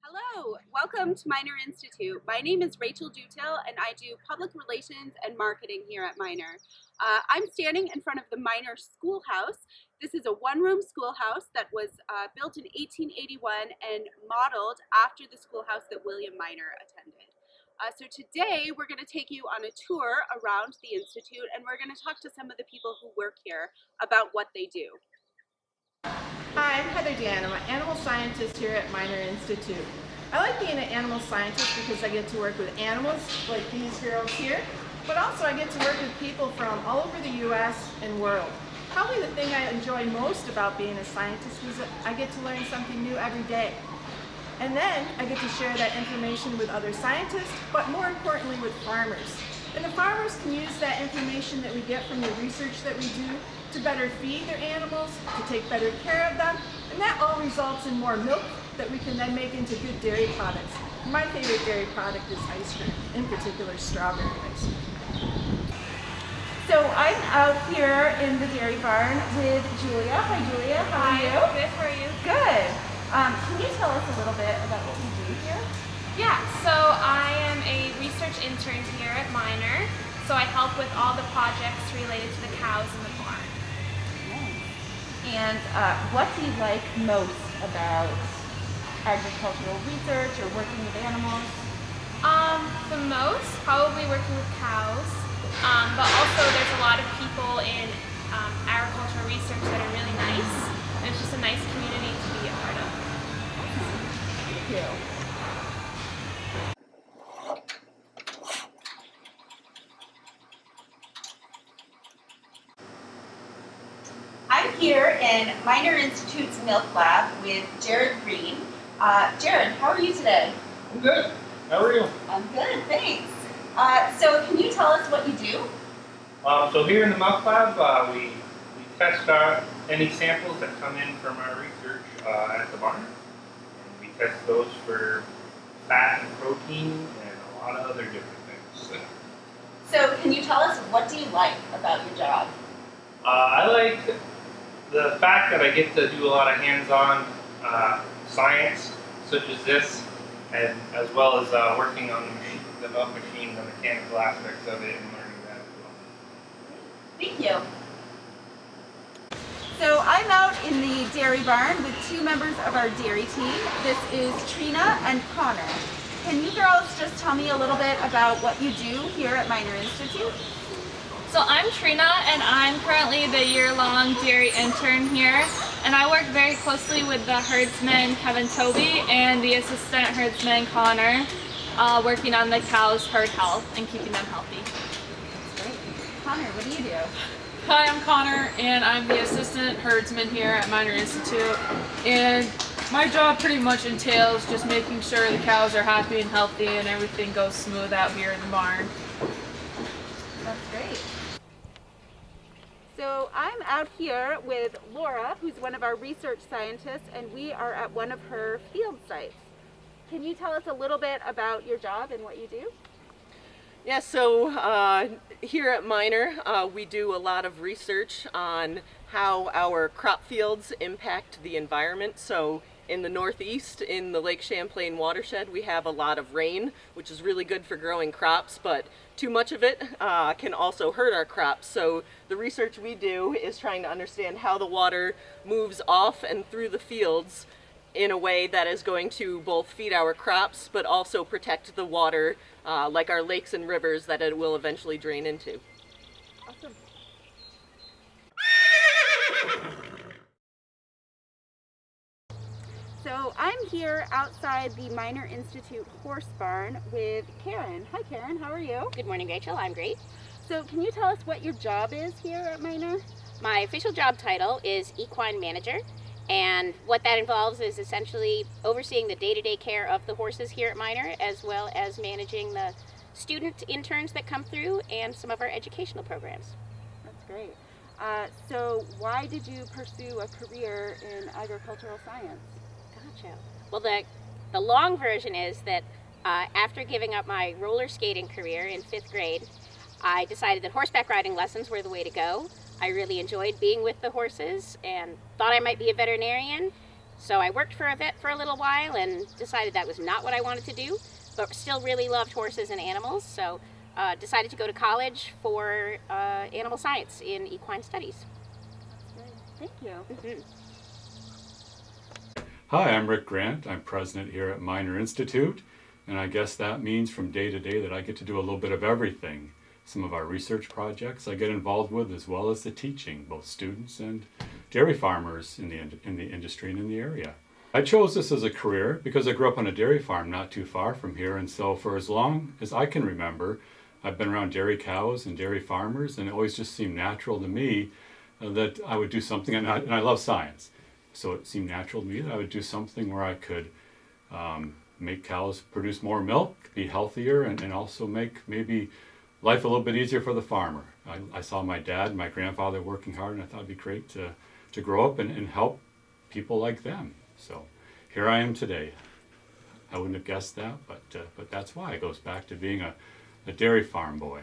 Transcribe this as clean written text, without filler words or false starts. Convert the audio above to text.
Hello, welcome to Miner Institute. My name is Rachel Dutil and I do public relations and marketing here at Miner. I'm standing in front of the Miner Schoolhouse. This is a one-room schoolhouse that was built in 1881 and modeled after the schoolhouse that William Miner attended. So today we're going to take you on a tour around the Institute and we're going to talk to some of the people who work here about what they do. Hi, I'm Heather Dan. I'm an animal scientist here at Miner Institute. I like being an animal scientist because I get to work with animals like these girls here, but also I get to work with people from all over the U.S. and world. Probably the thing I enjoy most about being a scientist is that I get to learn something new every day. And then I get to share that information with other scientists, but more importantly with farmers. And the farmers can use that information that we get from the research that we do to better feed their animals, to take better care of them, and that all results in more milk that we can then make into good dairy products. My favorite dairy product is ice cream, in particular strawberry ice cream. So I'm out here in the dairy barn with Julia. Hi Julia, how are you? Good, how are you? Good. Can you tell us a little bit about what we do here? Yeah, so I am a research intern here at Miner, so I help with all the projects related to the cows in the barn. And what do you like most about agricultural research or working with animals? The most, probably working with cows, but also there's a lot of people in agricultural research that are really nice, and it's just a nice community to be a part of. Thank you. I'm here in Miner Institute's Milk Lab with Jared Green. Jared, how are you today? I'm good. How are you? I'm good, thanks. So can you tell us what you do? So here in the Milk Lab, we test any samples that come in from our research at the barn. And we test those for fat and protein and a lot of other different things. So can you tell us what do you like about your job? I like the fact that I get to do a lot of hands-on science, such as this, and as well as working on the milk machine, the mechanical aspects of it, and learning that as well. Thank you. So I'm out in the dairy barn with two members of our dairy team. This is Trina and Connor. Can you girls just tell me a little bit about what you do here at Miner Institute? So I'm Trina, and I'm currently the year-long dairy intern here, and I work very closely with the herdsman Kevin Toby and the assistant herdsman Connor, working on the cows' herd health and keeping them healthy. That's great. Connor, what do you do? Hi, I'm Connor, and I'm the assistant herdsman here at Miner Institute. And my job pretty much entails just making sure the cows are happy and healthy and everything goes smooth out here in the barn. That's great. So I'm out here with Laura, who's one of our research scientists, and we are at one of her field sites. Can you tell us a little bit about your job and what you do? Yeah, so here at Miner, we do a lot of research on how our crop fields impact the environment. So in the Northeast, in the Lake Champlain watershed, we have a lot of rain, which is really good for growing crops, but too much of it can also hurt our crops. So the research we do is trying to understand how the water moves off and through the fields in a way that is going to both feed our crops, but also protect the water, like our lakes and rivers that it will eventually drain into. Awesome. here outside the Minor Institute Horse Barn with Karen. Hi Karen, how are you? Good morning, Rachel. I'm great. So can you tell us what your job is here at Minor? My official job title is equine manager, and what that involves is essentially overseeing the day-to-day care of the horses here at Minor, as well as managing the student interns that come through and some of our educational programs. That's great. So why did you pursue a career in agricultural science? Gotcha. Well, the long version is that after giving up my roller skating career in 5th grade, I decided that horseback riding lessons were the way to go. I really enjoyed being with the horses and thought I might be a veterinarian. So I worked for a vet for a little while and decided that was not what I wanted to do, but still really loved horses and animals. So decided to go to college for animal science in equine studies. Thank you. Hi, I'm Rick Grant. I'm president here at Minor Institute, and I guess that means from day to day that I get to do a little bit of everything. Some of our research projects I get involved with, as well as the teaching, both students and dairy farmers in the industry and in the area. I chose this as a career because I grew up on a dairy farm not too far from here, and so for as long as I can remember, I've been around dairy cows and dairy farmers, and it always just seemed natural to me that I would do something, and I love science. So it seemed natural to me that I would do something where I could make cows produce more milk, be healthier, and also make maybe life a little bit easier for the farmer. I saw my dad and my grandfather working hard, and I thought it'd be great to grow up and help people like them. So here I am today. I wouldn't have guessed that, but that's why. It goes back to being a dairy farm boy.